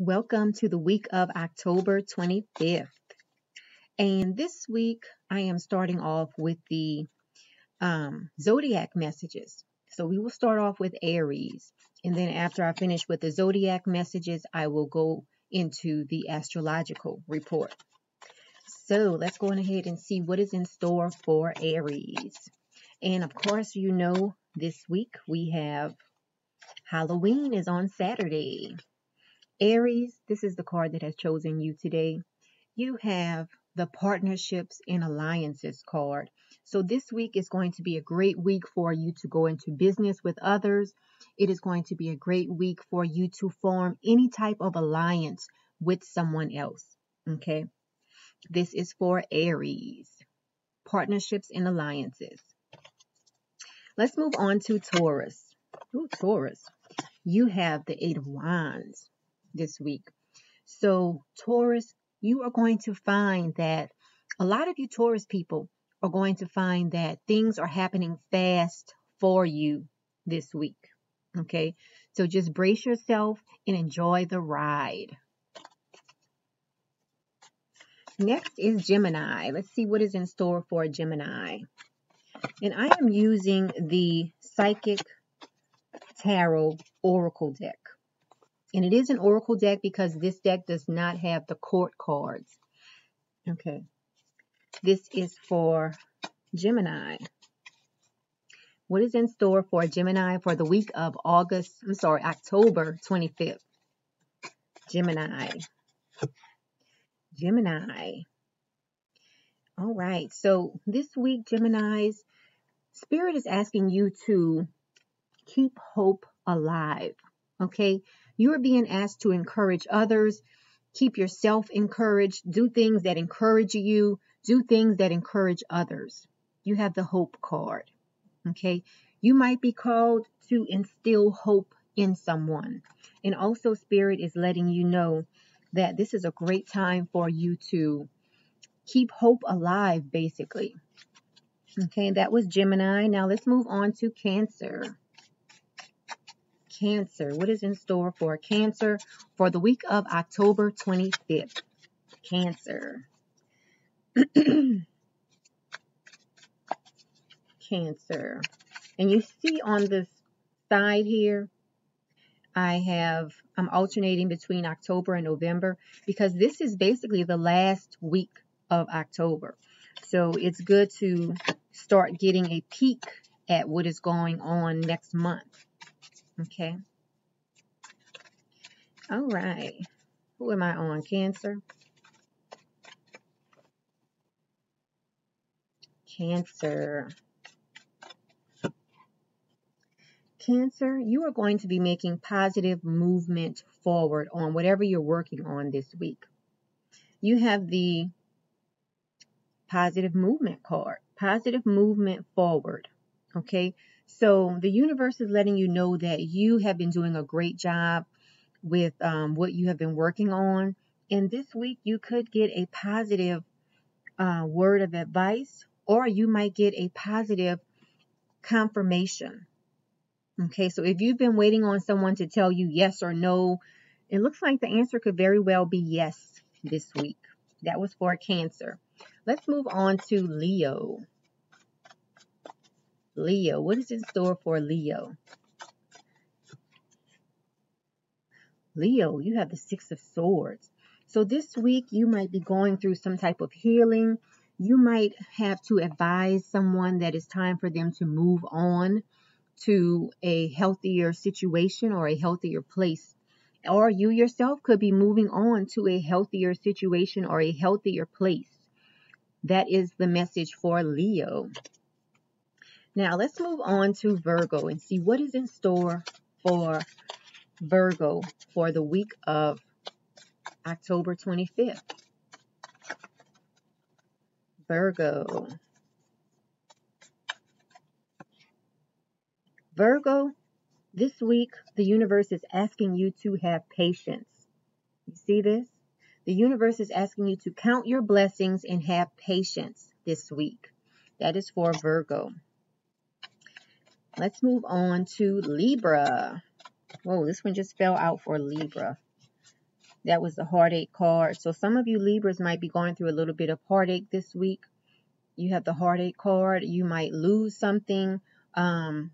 Welcome to the week of October 25th. And this week, I am starting off with the zodiac messages. So we will start off with Aries. And then after I finish with the zodiac messages, I will go into the astrological report. So let's go on ahead and see what is in store for Aries. And of course, this week we have Halloween is on Saturday. Aries, this is the card that has chosen you today. You have the Partnerships and Alliances card. So this week is going to be a great week for you to go into business with others. It is going to be a great week for you to form any type of alliance with someone else. Okay. This is for Aries. Partnerships and Alliances. Let's move on to Taurus. Ooh, Taurus. You have the Eight of Wands this week. So Taurus, you are going to find that a lot of you Taurus people are going to find that things are happening fast for you this week. Okay, so just brace yourself and enjoy the ride. Next is Gemini. Let's see what is in store for Gemini. And I am using the Psychic Tarot Oracle deck. And it is an oracle deck because this deck does not have the court cards. Okay. This is for Gemini. What is in store for Gemini for the week of October 25th? Gemini. All right. So this week, Gemini's Spirit is asking you to keep hope alive. Okay. You are being asked to encourage others, keep yourself encouraged, do things that encourage you, do things that encourage others. You have the hope card. Okay. You might be called to instill hope in someone. And also Spirit is letting you know that this is a great time for you to keep hope alive, basically. Okay. That was Gemini. Now let's move on to Cancer. Cancer. What is in store for Cancer for the week of October 25th? Cancer. Cancer. And you see on this side here, I'm alternating between October and November because this is basically the last week of October. So it's good to start getting a peek at what is going on next month. Okay. All right. Who am I on? Cancer. Cancer. Cancer, you are going to be making positive movement forward on whatever you're working on this week. You have the positive movement card. Positive movement forward. Okay. So the universe is letting you know that you have been doing a great job with what you have been working on. And this week you could get a positive word of advice, or you might get a positive confirmation. Okay, so if you've been waiting on someone to tell you yes or no, it looks like the answer could very well be yes this week. That was for Cancer. Let's move on to Leo. Leo, what is in store for Leo? Leo, you have the Six of Swords. So this week you might be going through some type of healing. You might have to advise someone that it's time for them to move on to a healthier situation or a healthier place. Or you yourself could be moving on to a healthier situation or a healthier place. That is the message for Leo. Now let's move on to Virgo and see what is in store for Virgo for the week of October 25th. Virgo. Virgo, this week the universe is asking you to have patience. You see this? The universe is asking you to count your blessings and have patience this week. That is for Virgo. Let's move on to Libra. Whoa, this one just fell out for Libra. That was the heartache card. So some of you Libras might be going through a little bit of heartache this week. You have the heartache card. You might lose something. The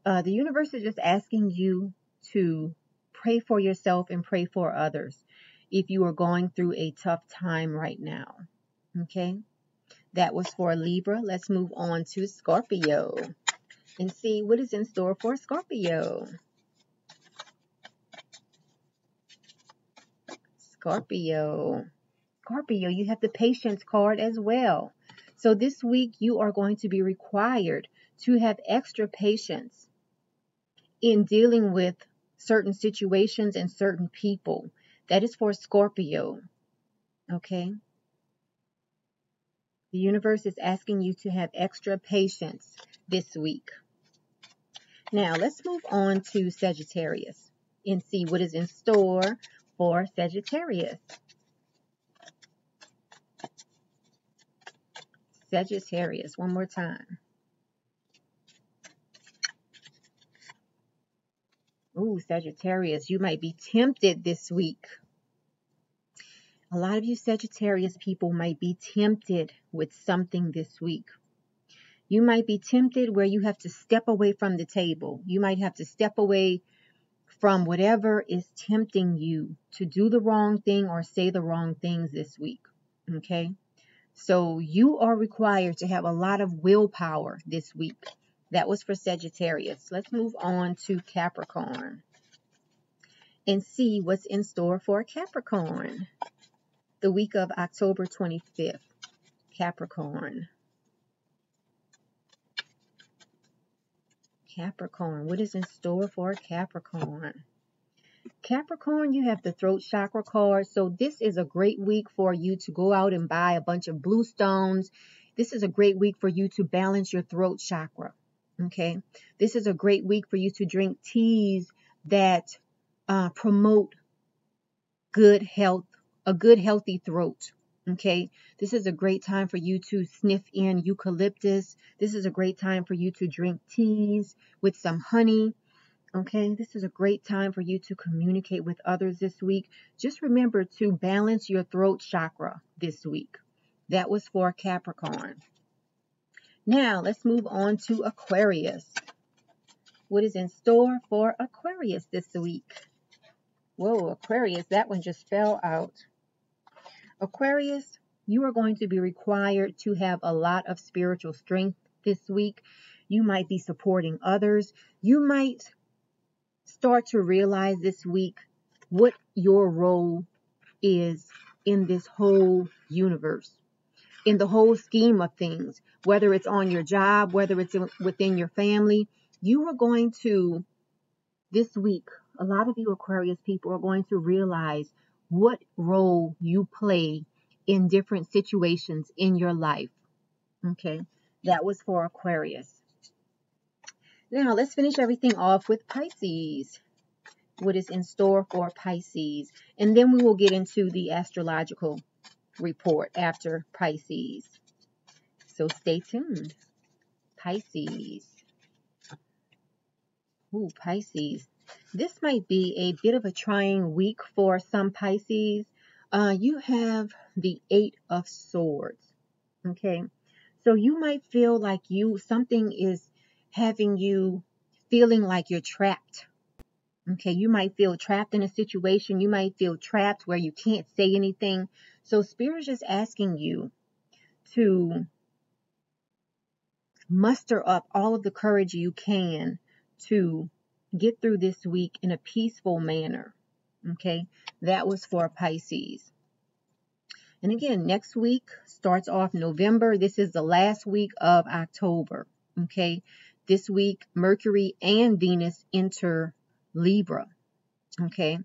universe is just asking you to pray for yourself and pray for others if you are going through a tough time right now. Okay? That was for Libra. Let's move on to Scorpio and see what is in store for Scorpio. Scorpio, you have the patience card as well. So this week you are going to be required to have extra patience in dealing with certain situations and certain people. That is for Scorpio. Okay? The universe is asking you to have extra patience this week. Now, let's move on to Sagittarius and see what is in store for Sagittarius. Sagittarius, one more time. Ooh, Sagittarius, you might be tempted this week. A lot of you Sagittarius people might be tempted with something this week. You might be tempted where you have to step away from the table. You might have to step away from whatever is tempting you to do the wrong thing or say the wrong things this week. Okay? So you are required to have a lot of willpower this week. That was for Sagittarius. Let's move on to Capricorn and see what's in store for Capricorn. The week of October 25th. Capricorn. Capricorn. What is in store for Capricorn? Capricorn, you have the throat chakra card. So this is a great week for you to go out and buy a bunch of blue stones. This is a great week for you to balance your throat chakra. Okay. This is a great week for you to drink teas that promote good health, a good healthy throat. Okay. This is a great time for you to sniff in eucalyptus. This is a great time for you to drink teas with some honey. Okay, this is a great time for you to communicate with others this week. Just remember to balance your throat chakra this week. That was for Capricorn. Now, let's move on to Aquarius. What is in store for Aquarius this week? Whoa, Aquarius, that one just fell out. Aquarius, you are going to be required to have a lot of spiritual strength this week. You might be supporting others. You might start to realize this week what your role is in this whole universe, in the whole scheme of things, whether it's on your job, whether it's within your family. You are going to, this week, a lot of you Aquarius people are going to realize what role you play in different situations in your life. Okay, that was for Aquarius. Now, let's finish everything off with Pisces. What is in store for Pisces? And then we will get into the astrological report after Pisces. So stay tuned. Pisces. Ooh, Pisces. This might be a bit of a trying week for some Pisces. You have the 8 of Swords. Okay. So you might feel like something is having you feeling like you're trapped. Okay, you might feel trapped in a situation. You might feel trapped where you can't say anything. So Spirit is just asking you to muster up all of the courage you can to get through this week in a peaceful manner. Okay, that was for Pisces. And again, next week starts off November. This is the last week of October. Okay, this week Mercury and Venus enter Libra. Okay,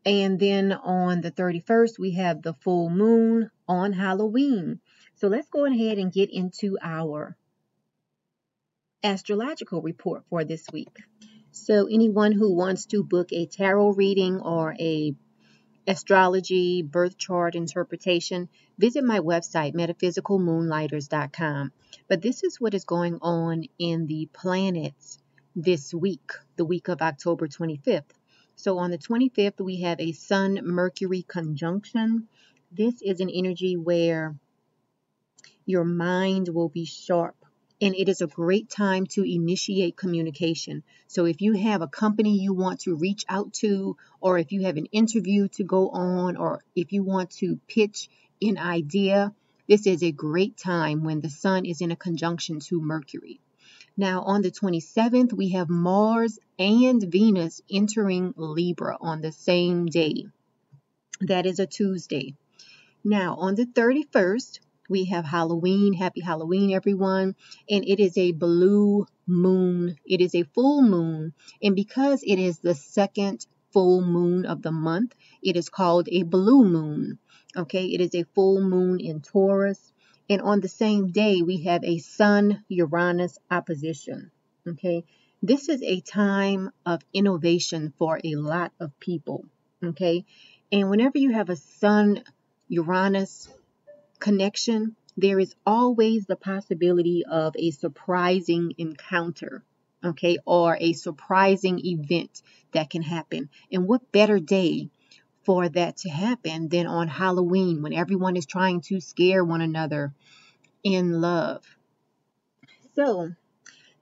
and then on the 31st, we have the full moon on Halloween. So let's go ahead and get into our astrological report for this week. So anyone who wants to book a tarot reading or a astrology birth chart interpretation, visit my website, metaphysicalmoonlighters.com. But this is what is going on in the planets this week, the week of October 25th. So on the 25th, we have a Sun-Mercury conjunction. This is an energy where your mind will be sharp, and it is a great time to initiate communication. So if you have a company you want to reach out to, or if you have an interview to go on, or if you want to pitch an idea, this is a great time when the Sun is in a conjunction to Mercury. Now on the 27th, we have Mars and Venus entering Libra on the same day. That is a Tuesday. Now on the 31st, we have Halloween. Happy Halloween, everyone. And it is a blue moon. It is a full moon. And because it is the second full moon of the month, it is called a blue moon. Okay, it is a full moon in Taurus. And on the same day, we have a Sun-Uranus opposition. Okay, this is a time of innovation for a lot of people. Okay, and whenever you have a Sun-Uranus connection, there is always the possibility of a surprising encounter, okay, or a surprising event that can happen. And what better day for that to happen than on Halloween, when everyone is trying to scare one another in love? So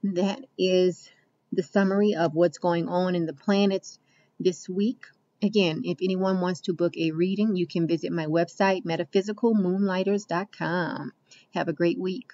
that is the summary of what's going on in the planets this week. Again, if anyone wants to book a reading, you can visit my website, metaphysicalmoonlighters.com. Have a great week.